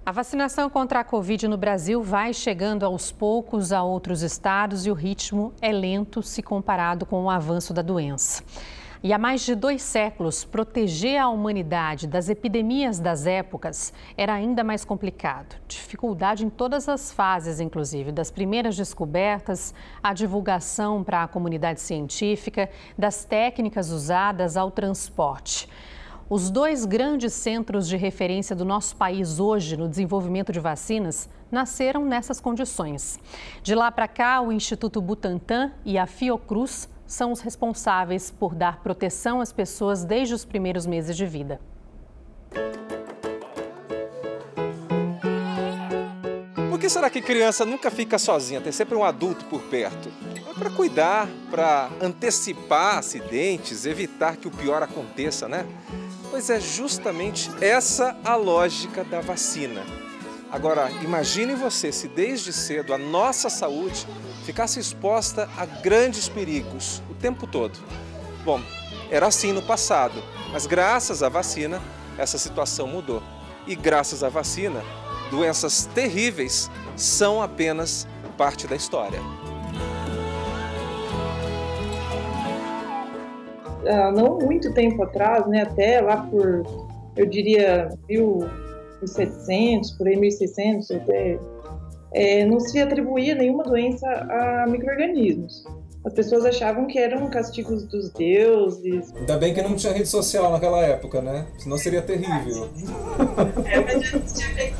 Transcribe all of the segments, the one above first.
A vacinação contra a Covid no Brasil vai chegando aos poucos a outros estados e o ritmo é lento se comparado com o avanço da doença. E há mais de 2 séculos, proteger a humanidade das epidemias das épocas era ainda mais complicado. Dificuldade em todas as fases, inclusive, das primeiras descobertas, a divulgação para a comunidade científica, das técnicas usadas ao transporte. Os 2 grandes centros de referência do nosso país hoje no desenvolvimento de vacinas nasceram nessas condições. De lá para cá, o Instituto Butantan e a Fiocruz são os responsáveis por dar proteção às pessoas desde os primeiros meses de vida. Por que será que criança nunca fica sozinha? Tem sempre um adulto por perto. É para cuidar, para antecipar acidentes, evitar que o pior aconteça, né? Pois é justamente essa a lógica da vacina. Agora, imagine você se desde cedo a nossa saúde ficasse exposta a grandes perigos o tempo todo. Bom, era assim no passado, mas graças à vacina, essa situação mudou. E graças à vacina, doenças terríveis são apenas parte da história. Não muito tempo atrás, né, até lá por, eu diria, 1700, por aí 1600, até, não se atribuía nenhuma doença a micro-organismos. As pessoas achavam que eram castigos dos deuses. Ainda bem que não tinha rede social naquela época, né? Senão seria terrível. Mas já tinha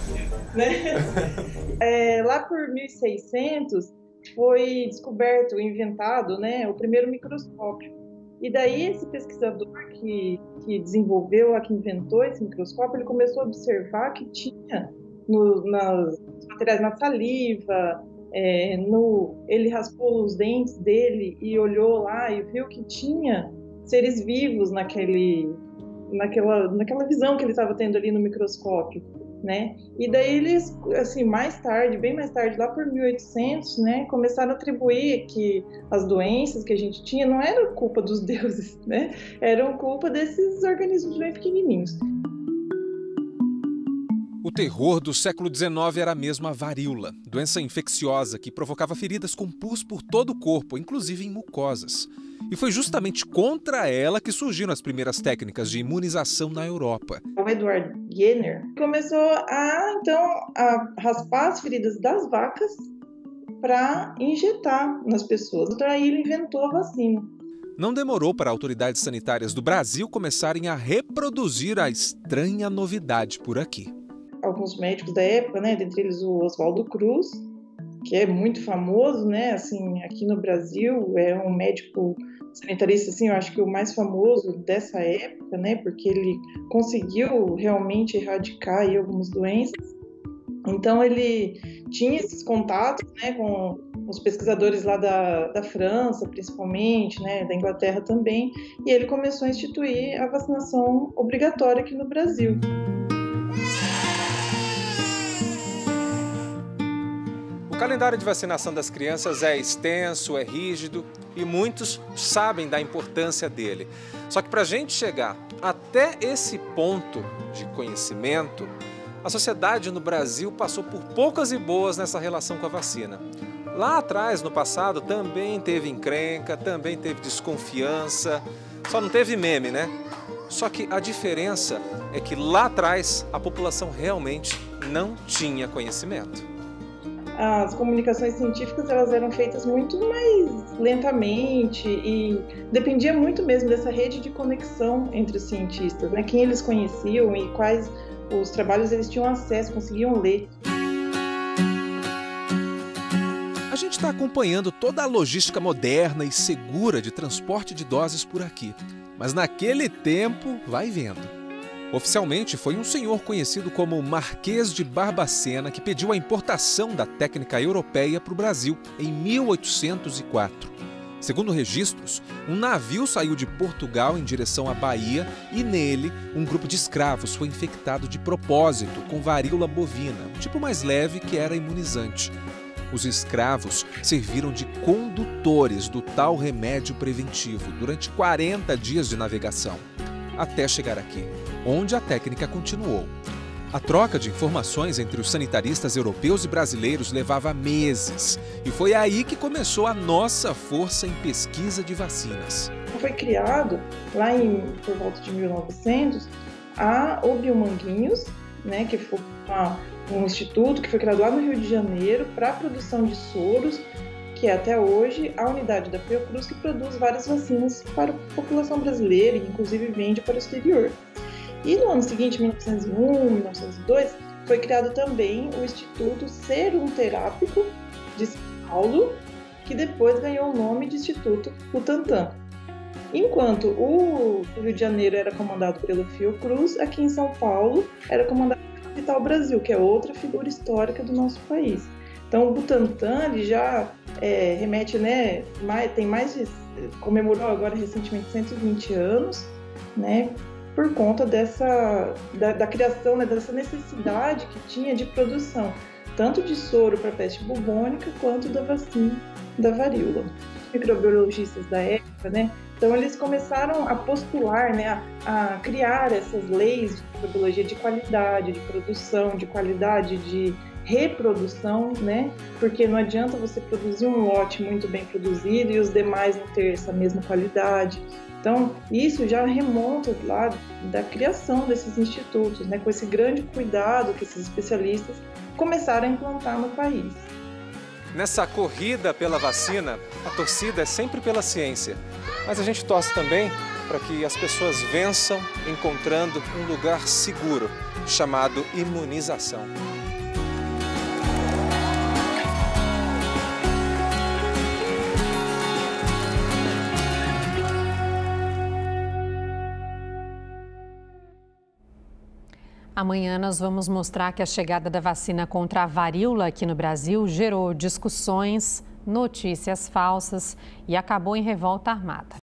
né? Lá por 1600 foi descoberto, inventado, né, o primeiro microscópio. E daí esse pesquisador que desenvolveu, que inventou esse microscópio, ele começou a observar que tinha nos materiais, na saliva, ele raspou os dentes dele e olhou lá e viu que tinha seres vivos naquela visão que ele estava tendo ali no microscópio, né? E daí eles, assim, mais tarde, bem mais tarde, lá por 1800, né, começaram a atribuir que as doenças que a gente tinha não eram culpa dos deuses, né? Eram culpa desses organismos bem pequenininhos. O terror do século XIX era mesmo a varíola, doença infecciosa que provocava feridas com pus por todo o corpo, inclusive em mucosas. E foi justamente contra ela que surgiram as primeiras técnicas de imunização na Europa. O Edward Jenner começou a raspar as feridas das vacas para injetar nas pessoas. Então aí ele inventou a vacina. Não demorou para autoridades sanitárias do Brasil começarem a reproduzir a estranha novidade por aqui. Alguns médicos da época, né, dentre eles o Oswaldo Cruz, que é muito famoso, né, assim, aqui no Brasil, é um médico sanitarista, assim, eu acho que o mais famoso dessa época, né, porque ele conseguiu realmente erradicar aí algumas doenças. Então ele tinha esses contatos, né, com os pesquisadores lá da França, principalmente, né, da Inglaterra também, e ele começou a instituir a vacinação obrigatória aqui no Brasil. O calendário de vacinação das crianças é extenso, é rígido e muitos sabem da importância dele. Só que para a gente chegar até esse ponto de conhecimento, a sociedade no Brasil passou por poucas e boas nessa relação com a vacina. Lá atrás, no passado, também teve encrenca, também teve desconfiança, só não teve meme, né? Só que a diferença é que lá atrás a população realmente não tinha conhecimento. As comunicações científicas elas eram feitas muito mais lentamente e dependia muito mesmo dessa rede de conexão entre os cientistas, né? Quem eles conheciam e quais os trabalhos eles tinham acesso, conseguiam ler. A gente está acompanhando toda a logística moderna e segura de transporte de doses por aqui, mas naquele tempo, vai vendo. Oficialmente, foi um senhor conhecido como Marquês de Barbacena que pediu a importação da técnica europeia para o Brasil em 1804. Segundo registros, um navio saiu de Portugal em direção à Bahia e nele um grupo de escravos foi infectado de propósito com varíola bovina, um tipo mais leve que era imunizante. Os escravos serviram de condutores do tal remédio preventivo durante 40 dias de navegação, até chegar aqui, onde a técnica continuou. A troca de informações entre os sanitaristas europeus e brasileiros levava meses. E foi aí que começou a nossa força em pesquisa de vacinas. Foi criado, lá por volta de 1900, o Biomanguinhos, né, que foi um instituto que foi criado lá no Rio de Janeiro para a produção de soros, que é até hoje a unidade da Fiocruz que produz várias vacinas para a população brasileira e inclusive vende para o exterior. E no ano seguinte, 1901, 1902, foi criado também o Instituto Serum Terápico de São Paulo, que depois ganhou o nome de Instituto Butantan. Enquanto o Rio de Janeiro era comandado pelo Fiocruz, aqui em São Paulo era comandado pelo Hospital Brasil, que é outra figura histórica do nosso país. Então o Butantan ele já remete, né, comemorou agora recentemente 120 anos, né, por conta da criação, né, dessa necessidade que tinha de produção, tanto de soro para peste bubônica quanto da vacina da varíola. Os microbiologistas da época, né, então eles começaram a postular, né, a criar essas leis de microbiologia de qualidade, de produção, de qualidade, de reprodução, né, porque não adianta você produzir um lote muito bem produzido e os demais não ter essa mesma qualidade. Então, isso já remonta lá da criação desses institutos, né, com esse grande cuidado que esses especialistas começaram a implantar no país. Nessa corrida pela vacina, a torcida é sempre pela ciência. Mas a gente torce também para que as pessoas vençam encontrando um lugar seguro, chamado imunização. Amanhã nós vamos mostrar que a chegada da vacina contra a varíola aqui no Brasil gerou discussões, notícias falsas e acabou em revolta armada.